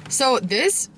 So this,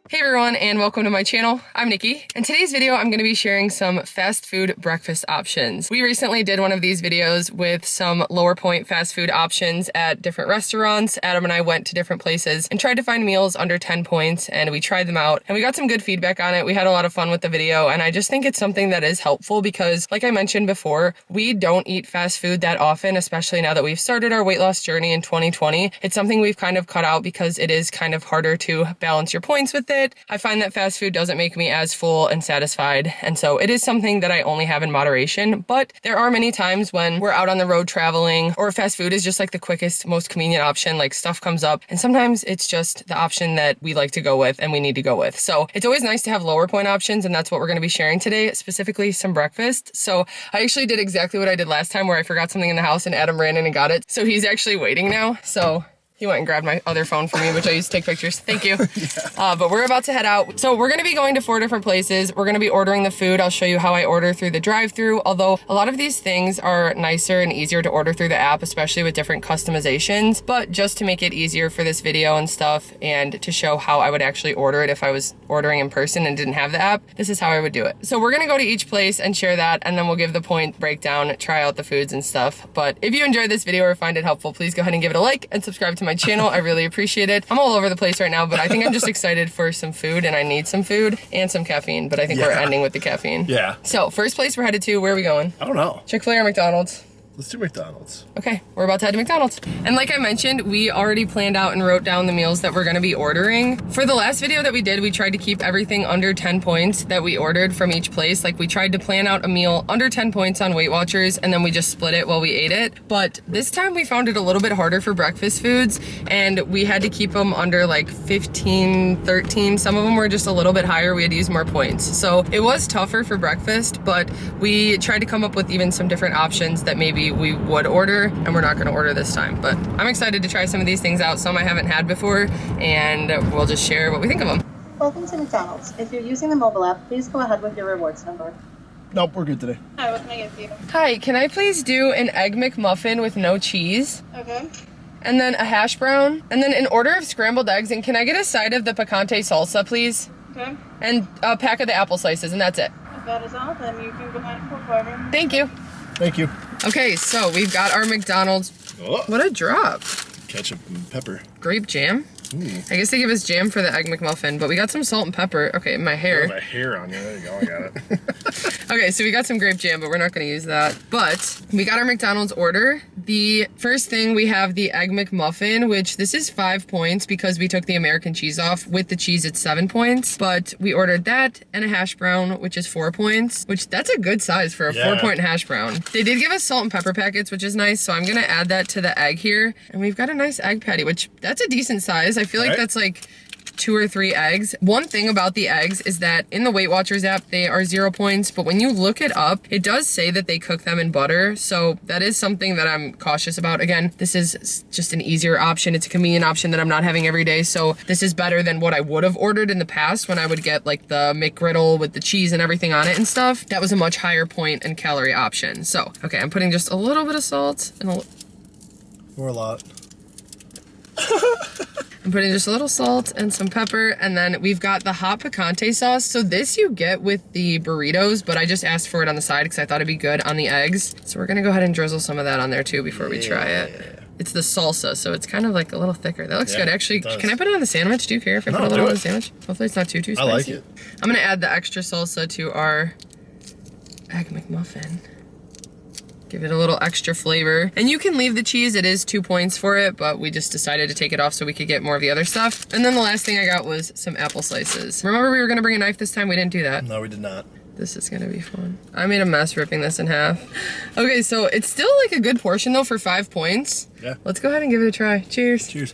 Hey everyone, and welcome to my channel. I'm Nikki. In today's video, I'm gonna be sharing some fast food breakfast options. We recently did one of these videos with some lower point fast food options at different restaurants. Adam and I went to different places and tried to find meals under 10 points, and we tried them out, and we got some good feedback on it. We had a lot of fun with the video, and I just think it's something that is helpful because, like I mentioned before, we don't eat fast food that often, especially now that we've started our weight loss journey in 2020. It's something we've kind of cut out because it is kind of harder to balance your points with it. I find that fast food doesn't make me as full and satisfied, and so it is something that I only have in moderation, but there are many times when we're out on the road traveling or fast food is just like the quickest, most convenient option, like stuff comes up, and sometimes it's just the option that we like to go with and we need to go with. So it's always nice to have lower point options, and that's what we're going to be sharing today, specifically some breakfast. So I actually did exactly what I did last time where I forgot something in the house and Adam ran in and got it. So he's actually waiting now. So he went and grabbed my other phone for me, which I use to take pictures. Thank you. Yeah. But we're about to head out. So we're gonna be going to 4 different places. We're gonna be ordering the food. I'll show you how I order through the drive-thru, although a lot of these things are nicer and easier to order through the app, especially with different customizations. But just to make it easier for this video and stuff, and to show how I would actually order it if I was ordering in person and didn't have the app, this is how I would do it. So we're gonna go to each place and share that, and then we'll give the point breakdown, try out the foods and stuff. But if you enjoyed this video or find it helpful, please go ahead and give it a like and subscribe to my channel. I really appreciate it. I'm all over the place right now, but I think I'm just excited for some food, and I need some food and some caffeine, but I think we're ending with the caffeine. Yeah. So first place we're headed to, where are we going? I don't know. Chick-fil-A or McDonald's? Let's do McDonald's. Okay, we're about to head to McDonald's. And like I mentioned, we already planned out and wrote down the meals that we're gonna be ordering. For the last video that we did, we tried to keep everything under 10 points that we ordered from each place. Like we tried to plan out a meal under 10 points on WeightWatchers, and then we just split it while we ate it. But this time we found it a little bit harder for breakfast foods, and we had to keep them under like 15, 13. Some of them were just a little bit higher. We had to use more points. So it was tougher for breakfast, but we tried to come up with even some different options that maybe we would order, and we're not gonna order this time. But I'm excited to try some of these things out. Some I haven't had before, and we'll just share what we think of them. Welcome to McDonald's. If you're using the mobile app, please go ahead with your rewards number. Nope, we're good today. Hi, what can I get for you? Hi, can I please do an Egg McMuffin with no cheese? Okay. And then a hash brown, and then an order of scrambled eggs, and can I get a side of the picante salsa, please? Okay. And a pack of the apple slices, and that's it. If that is all, then you can go ahead and pull forward. Thank you. Thank you. Okay, so we've got our McDonald's. Oh. What a drop. Ketchup and pepper. Grape jam? Ooh. I guess they give us jam for the Egg McMuffin, but we got some salt and pepper. Okay, my hair. You have a hair on you. There you go. I got it. Okay, so we got some grape jam, but we're not gonna use that. But we got our McDonald's order. The first thing, we have the Egg McMuffin, which this is 5 points because we took the American cheese off. With the cheese, it's 7 points. But we ordered that and a hash brown, which is 4 points, which that's a good size for a 4-point hash brown. They did give us salt and pepper packets, which is nice. So I'm gonna add that to the egg here. And we've got a nice egg patty, which that's a decent size. I feel like that's like 2 or 3 eggs. One thing about the eggs is that in the WeightWatchers app, they are 0 points, but when you look it up, it does say that they cook them in butter. So that is something that I'm cautious about. Again, this is just an easier option. It's a convenient option that I'm not having every day. So this is better than what I would have ordered in the past when I would get like the McGriddle with the cheese and everything on it and stuff. That was a much higher point and calorie option. So, okay, I'm putting just a little bit of salt and Or a lot. I'm putting just a little salt and some pepper, and then we've got the hot picante sauce. So this you get with the burritos, but I just asked for it on the side because I thought it'd be good on the eggs. So we're gonna go ahead and drizzle some of that on there too before we try it. It's the salsa, so it's kind of like a little thicker. That looks good. Actually, can I put it on the sandwich? Do you care if I put a little on the sandwich? Hopefully it's not too spicy. I like it. I'm gonna add the extra salsa to our Egg McMuffin. Give it a little extra flavor. And you can leave the cheese, it is 2 points for it, but we just decided to take it off so we could get more of the other stuff. And then the last thing I got was some apple slices. Remember we were gonna bring a knife this time? We didn't do that. No, we did not. This is gonna be fun. I made a mess ripping this in half. Okay, so it's still like a good portion though for 5 points. Yeah. Let's go ahead and give it a try. Cheers. Cheers.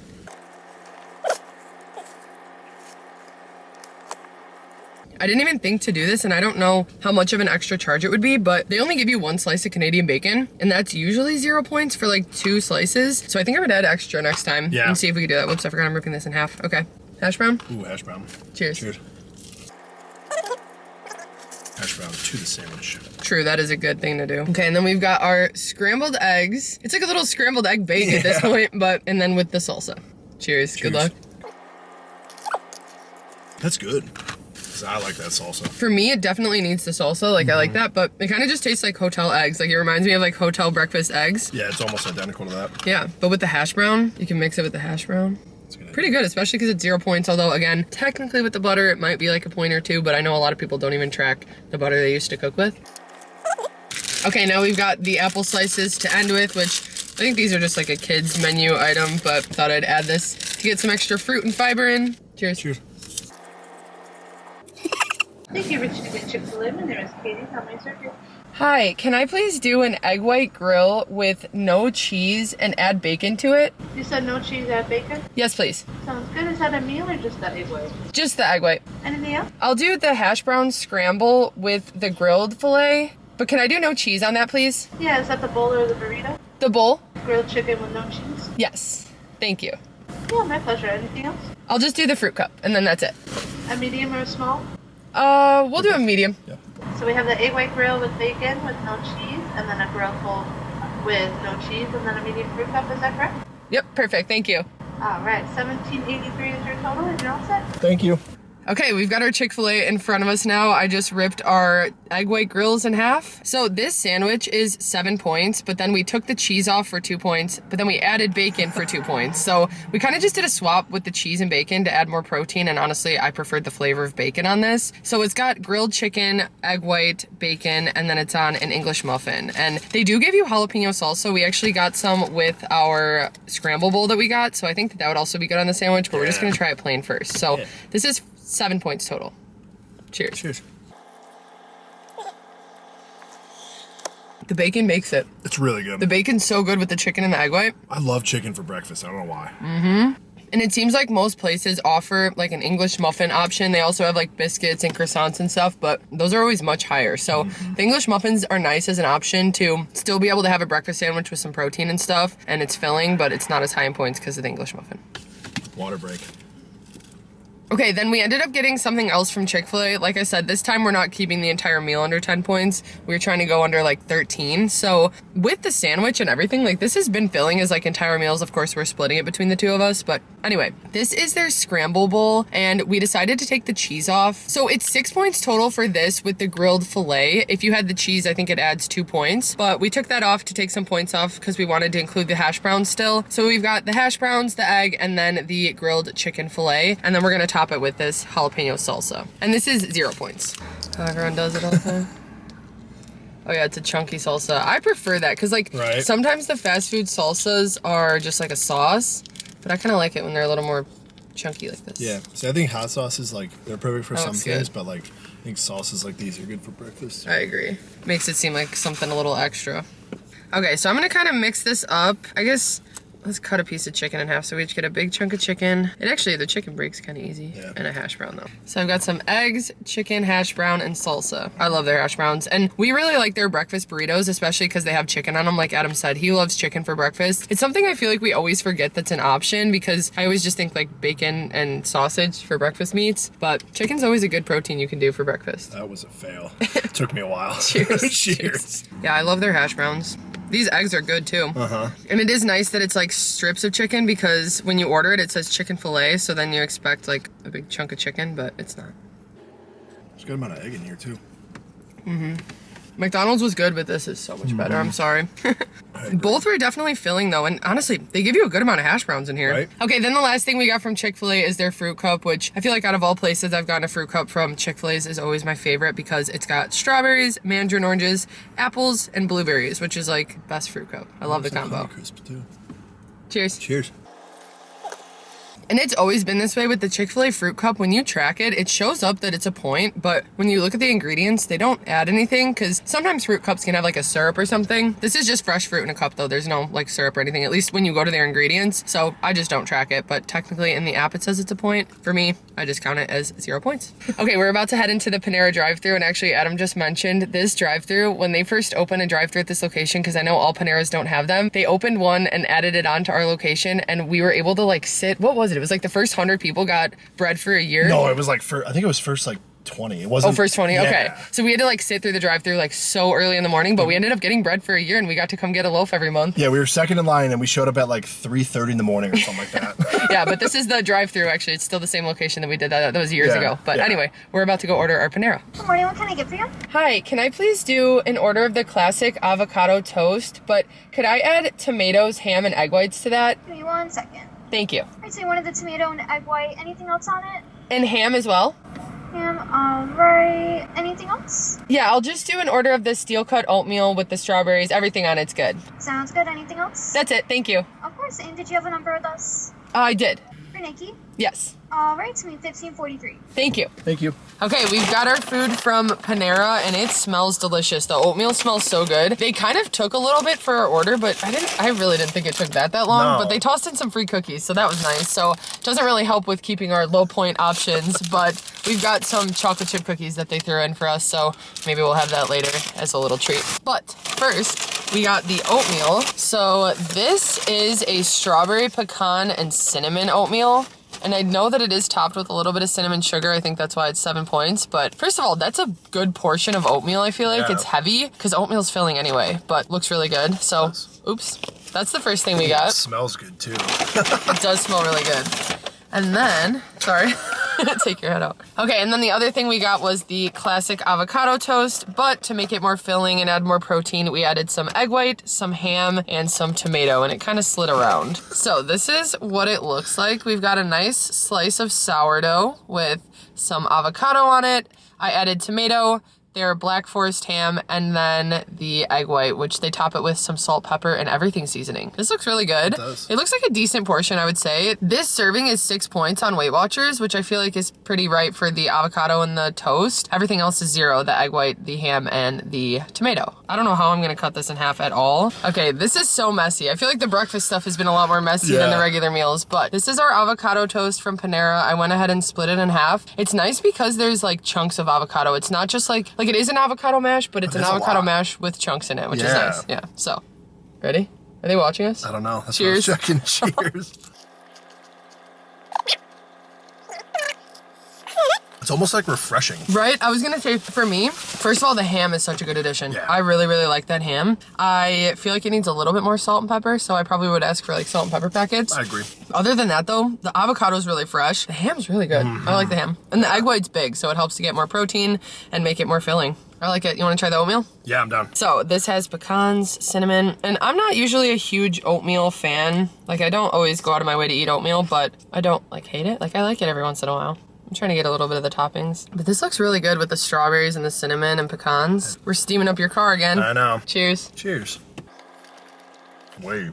I didn't even think to do this, and I don't know how much of an extra charge it would be, but they only give you 1 slice of Canadian bacon, and that's usually 0 points for like 2 slices. So I think I would add extra next time and see if we could do that. Whoops, I forgot I'm ripping this in half. Okay, hash brown. Ooh, hash brown. Cheers. Cheers. hash brown to the sandwich. True, that is a good thing to do. Okay, and then we've got our scrambled eggs. It's like a little scrambled egg bake at this point, and then with the salsa. Cheers. Good luck. That's good. 'Cause I like that salsa. For me, it definitely needs the salsa. Like, I like that, but it kind of just tastes like hotel eggs. Like, it reminds me of like hotel breakfast eggs. Yeah, it's almost identical to that. Yeah, but with the hash brown, you can mix it with the hash brown. Pretty good, especially because it's 0 points. Although, again, technically with the butter, it might be like a point or two, but I know a lot of people don't even track the butter they used to cook with. Okay, now we've got the apple slices to end with, which I think these are just like a kid's menu item, but thought I'd add this to get some extra fruit and fiber in. Cheers. Cheers. Thank you for choosing Chick-fil-A. My name is Katie. How may I serve you? Hi, can I please do an egg white grill with no cheese and add bacon to it? You said no cheese, add bacon? Yes, please. Sounds good. Is that a meal or just that egg white? Just the egg white. Anything else? I'll do the hash brown scramble with the grilled filet, but can I do no cheese on that, please? Yeah, is that the bowl or the burrito? The bowl? Grilled chicken with no cheese? Yes. Thank you. Yeah, my pleasure. Anything else? I'll just do the fruit cup, and then that's it. A medium or a small? We'll do a medium. Yeah. So we have the egg white grill with bacon with no cheese, and then a grilled full with no cheese, and then a medium fruit cup. Is that correct? Yep, perfect. Thank you. All right, $17.83 is your total, and you're all set. Thank you. Okay, we've got our Chick-fil-A in front of us now. I just ripped our egg white grills in half. So this sandwich is 7 points, but then we took the cheese off for 2 points, but then we added bacon for 2 points. So we kind of just did a swap with the cheese and bacon to add more protein, and honestly, I preferred the flavor of bacon on this. So it's got grilled chicken, egg white, bacon, and then it's on an English muffin. And they do give you jalapeno salsa. We actually got some with our scramble bowl that we got, so I think that would also be good on the sandwich, but we're just gonna try it plain first. So this is 7 points total. Cheers. Cheers. The bacon makes it. It's really good. The bacon's so good with the chicken and the egg white. I love chicken for breakfast. I don't know why. And it seems like most places offer like an English muffin option. They also have like biscuits and croissants and stuff, but those are always much higher. So the English muffins are nice as an option to still be able to have a breakfast sandwich with some protein and stuff, and it's filling, but it's not as high in points because of the English muffin. Water break. Okay, then we ended up getting something else from Chick-fil-A. Like I said, this time we're not keeping the entire meal under 10 points. We were trying to go under like 13. So with the sandwich and everything, like this has been filling as like entire meals. Of course, we're splitting it between the two of us. But anyway, this is their scramble bowl and we decided to take the cheese off. So it's 6 points total for this with the grilled filet. If you had the cheese, I think it adds 2 points. But we took that off to take some points off because we wanted to include the hash browns still. So we've got the hash browns, the egg, and then the grilled chicken filet. And then we're gonna top it with this jalapeno salsa. And this is 0 points. How everyone does it all the time. Oh yeah, it's a chunky salsa. I prefer that because like sometimes the fast food salsas are just like a sauce, but I kind of like it when they're a little more chunky like this. Yeah, so I think hot sauce is like, they're perfect for some things, good. but like I think sauces like these are good for breakfast. I agree. Makes it seem like something a little extra. Okay, so I'm gonna kind of mix this up. I guess let's cut a piece of chicken in half so we each get a big chunk of chicken. And actually, the chicken breaks kind of easy. Yeah. And a hash brown though. So I've got some eggs, chicken, hash brown, and salsa. I love their hash browns. And we really like their breakfast burritos, especially because they have chicken on them. Like Adam said, he loves chicken for breakfast. It's something I feel like we always forget that's an option because I always just think like bacon and sausage for breakfast meats. But chicken's always a good protein you can do for breakfast. That was a fail. It took me a while. Cheers. Cheers. Yeah, I love their hash browns. These eggs are good too. And it is nice that it's like strips of chicken because when you order it, it says chicken filet. So then you expect like a big chunk of chicken, but it's not. There's a good amount of egg in here too. McDonald's was good, but this is so much better. I'm sorry. Both were definitely filling though, and honestly, they give you a good amount of hash browns in here. Right. Okay, then the last thing we got from Chick-fil-A is their fruit cup, which I feel like out of all places I've gotten a fruit cup from, Chick-fil-A's is always my favorite because it's got strawberries, mandarin oranges, apples, and blueberries, which is like best fruit cup. I love the combo. Crisp too. Cheers. Cheers. And it's always been this way with the Chick-fil-A fruit cup. When you track it, it shows up that it's a point, but when you look at the ingredients, they don't add anything because sometimes fruit cups can have like a syrup or something. This is just fresh fruit in a cup though. There's no like syrup or anything, at least when you go to their ingredients. So I just don't track it, but technically in the app it says it's a point. For me, I just count it as 0 points. Okay, we're about to head into the Panera drive-thru, and actually Adam just mentioned this drive-thru. When they first opened a drive-thru at this location, because I know all Paneras don't have them, they opened one and added it onto our location, and we were able to like sit, what was it? It was like the first 100 people got bread for a year. No, it was like I think it was first like 20. It wasn't. Oh, first 20. Yeah. Okay. So we had to like sit through the drive-thru like so early in the morning, but we ended up getting bread for a year, and we got to come get a loaf every month. Yeah, we were second in line, and we showed up at like 3:30 in the morning or something like that. Yeah, but this is the drive-thru. Actually, it's still the same location that we did that was years Yeah, ago. But yeah. anyway, we're about to go order our Panera. Good morning, what can I get for you? Hi, can I please do an order of the classic avocado toast, but could I add tomatoes, ham, and egg whites to that? Give me 1 second. Thank you. Alright, so you wanted the tomato and egg white. Anything else on it? And ham as well? Ham, alright. Anything else? Yeah, I'll just do an order of the steel-cut oatmeal with the strawberries. Everything on it's good. Sounds good. Anything else? That's it. Thank you. Of course. And did you have a number with us? I did. For Nikki? Yes. Alright, to me 1543. Thank you. Thank you. Okay, we've got our food from Panera, and it smells delicious. The oatmeal smells so good. They kind of took a little bit for our order, but I really didn't think it took that long. No. But they tossed in some free cookies, so that was nice. So it doesn't really help with keeping our low point options, but we've got some chocolate chip cookies that they threw in for us, so maybe we'll have that later as a little treat. But first, we got the oatmeal. So this is a strawberry, pecan, and cinnamon oatmeal. And I know that it is topped with a little bit of cinnamon sugar. I think that's why it's 7 points. But first of all, that's a good portion of oatmeal, I feel like. Yeah. It's heavy because oatmeal's filling anyway, but looks really good. So, oops. That's the first thing we It got. smells good too. It does smell really good. And then, sorry, take your head out. Okay, and then the other thing we got was the classic avocado toast, but to make it more filling and add more protein, we added some egg white, some ham, and some tomato, and it kind of slid around. So this is what it looks like. We've got a nice slice of sourdough with some avocado on it. I added tomato, their Black Forest ham, and then the egg white, which they top it with some salt, pepper, and everything seasoning. This looks really good. It does. It looks like a decent portion, I would say. This serving is 6 points on WeightWatchers, which I feel like is pretty right for the avocado and the toast. Everything else is 0, the egg white, the ham, and the tomato. I don't know how I'm gonna cut this in half at all. Okay, this is so messy. I feel like the breakfast stuff has been a lot more messy than the regular meals, but this is our avocado toast from Panera. I went ahead and split it in half. It's nice because there's like chunks of avocado. It's not just like it is an avocado mash, but it's an avocado mash with chunks in it, which is nice. Yeah, so, ready? Are they watching us? I don't know. That's Cheers. what I was checking. Cheers. It's almost like refreshing. Right? I was gonna say, for me, first of all, the ham is such a good addition. Yeah. I really, really like that ham. I feel like it needs a little bit more salt and pepper, so I probably would ask for like salt and pepper packets. I agree. Other than that though, the avocado is really fresh. The ham's really good. I like the ham. And the egg white's big, so it helps to get more protein and make it more filling. I like it. You wanna try the oatmeal? Yeah, I'm down. So this has pecans, cinnamon, and I'm not usually a huge oatmeal fan. Like I don't always go out of my way to eat oatmeal, but I don't like hate it. Like I like it every once in a while. I'm trying to get a little bit of the toppings. But this looks really good with the strawberries and the cinnamon and pecans. We're steaming up your car again. I know. Cheers. Cheers. Wait.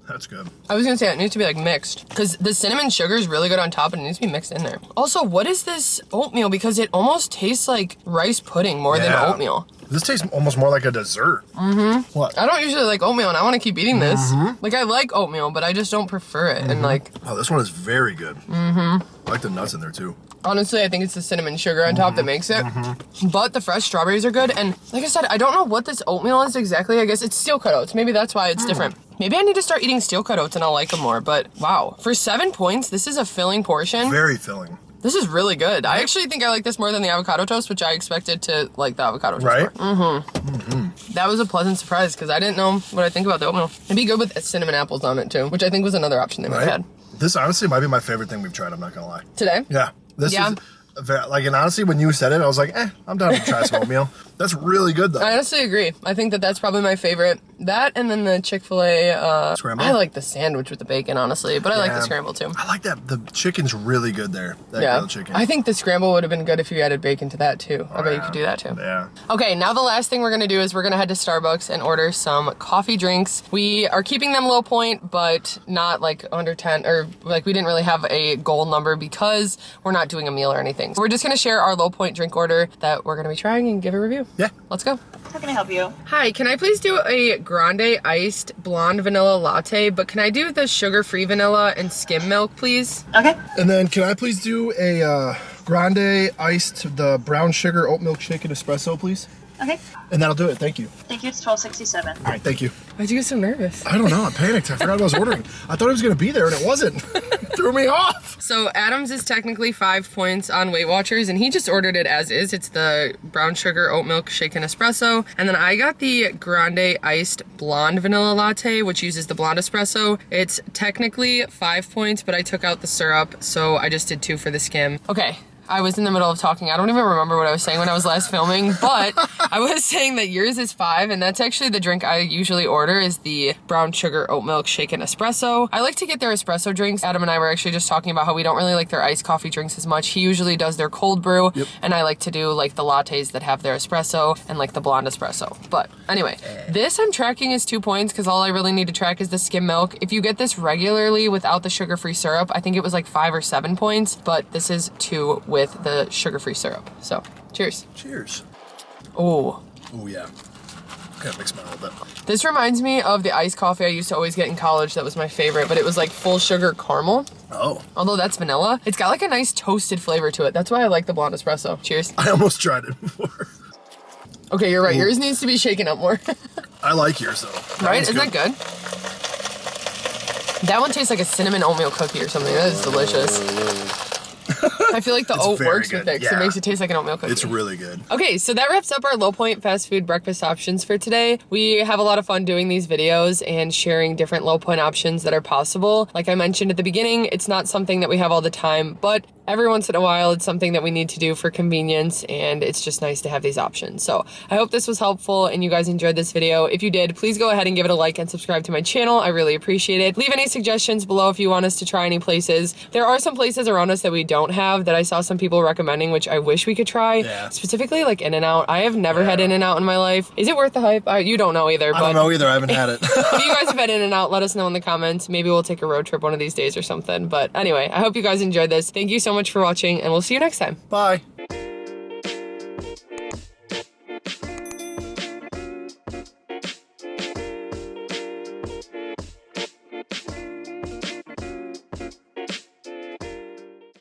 That's good. I was gonna say it needs to be like mixed because the cinnamon sugar is really good on top and it needs to be mixed in there. Also, what is this oatmeal? Because it almost tastes like rice pudding more than oatmeal. This tastes almost more like a dessert. What? I don't usually like oatmeal and I want to keep eating this. Like I like oatmeal, but I just don't prefer it. And like, Oh, this one is very good. I like the nuts in there too. honestly, I think it's the cinnamon sugar on top that makes it. But the fresh strawberries are good. And like I said, I don't know what this oatmeal is exactly. I guess it's steel cut oats. Maybe that's why it's different. Maybe I need to start eating steel cut oats and I'll like them more. But wow, for 7 points, this is a filling portion. Very filling. This is really good. I actually think I like this more than the avocado toast, which I expected to like the avocado toast Right? more. That was a pleasant surprise because I didn't know what I think about the oatmeal. It'd be good with cinnamon apples on it too, which I think was another option they might have Right? had. This honestly might be my favorite thing we've tried, I'm not gonna lie. Today? Yeah. This Yeah. is like, and honestly, when you said it, I was like, I'm down to try some oatmeal. That's really good though. I honestly agree. I think that that's probably my favorite. That and then the Chick-fil-A. Scramble? I like the sandwich with the bacon, honestly, but I like the scramble too. I like that. The chicken's really good there. That Yeah, grilled chicken. I think the scramble would have been good if you added bacon to that too. I bet you could do that too. Yeah. Okay, now the last thing we're gonna do is we're gonna head to Starbucks and order some coffee drinks. We are keeping them low point, but not like under 10, or like we didn't really have a goal number because we're not doing a meal or anything. So we're just gonna share our low point drink order that we're gonna be trying and give a review. Yeah. Let's go. How can I help you? Hi, can I please do a grande iced blonde vanilla latte, but can I do the sugar-free vanilla and skim milk, please? Okay. And then can I please do a grande iced the brown sugar oat milk shake and espresso, please? Okay. And that'll do it. Thank you. Thank you. It's $12.67. All right, thank you. Why'd you get so nervous? I don't know. I panicked. I forgot what I was ordering. I thought it was going to be there, and it wasn't. Threw me off. So Adams is technically 5 points on WeightWatchers, and he just ordered it as is. It's the brown sugar oat milk shaken espresso. And then I got the grande iced blonde vanilla latte, which uses the blonde espresso. It's technically 5 points, but I took out the syrup, so I just did 2 for the skim. Okay. I was in the middle of talking. I don't even remember what I was saying when I was last filming, but I was saying that yours is 5, and that's actually the drink I usually order is the brown sugar oat milk shaken espresso. I like to get their espresso drinks. Adam and I were actually just talking about how we don't really like their iced coffee drinks as much. He usually does their cold brew, and I like to do like the lattes that have their espresso and like the blonde espresso. But anyway, this I'm tracking as 2 points because all I really need to track is the skim milk. If you get this regularly without the sugar-free syrup, I think it was like 5 or 7 points, but this is 2 with the sugar-free syrup. So, cheers. Cheers. Oh. Oh, yeah. Kind of mix mine a little bit. This reminds me of the iced coffee I used to always get in college. That was my favorite, but it was like full sugar caramel. Oh. Although that's vanilla. It's got like a nice toasted flavor to it. That's why I like the blonde espresso. Cheers. I almost tried it before. Okay, you're right. Ooh. Yours needs to be shaken up more. I like yours, though. Right? Isn't that good? That one tastes like a cinnamon oatmeal cookie or something. That is delicious. I feel like the oat works with it because it makes it taste like an oatmeal cookie. It's really good. Okay, so that wraps up our low point fast food breakfast options for today. We have a lot of fun doing these videos and sharing different low point options that are possible. Like I mentioned at the beginning, it's not something that we have all the time, but every once in a while, it's something that we need to do for convenience, and it's just nice to have these options. So I hope this was helpful and you guys enjoyed this video. If you did, please go ahead and give it a like and subscribe to my channel. I really appreciate it. Leave any suggestions below if you want us to try any places. There are some places around us that we don't have that I saw some people recommending, which I wish we could try. Yeah. Specifically like In-N-Out. I have never had In-N-Out in my life. Is it worth the hype? You don't know either. I don't know either. I haven't had it. If you guys have had In-N-Out, let us know in the comments. Maybe we'll take a road trip one of these days or something. But anyway, I hope you guys enjoyed this. Thank you so much for watching, and we'll see you next time. Bye.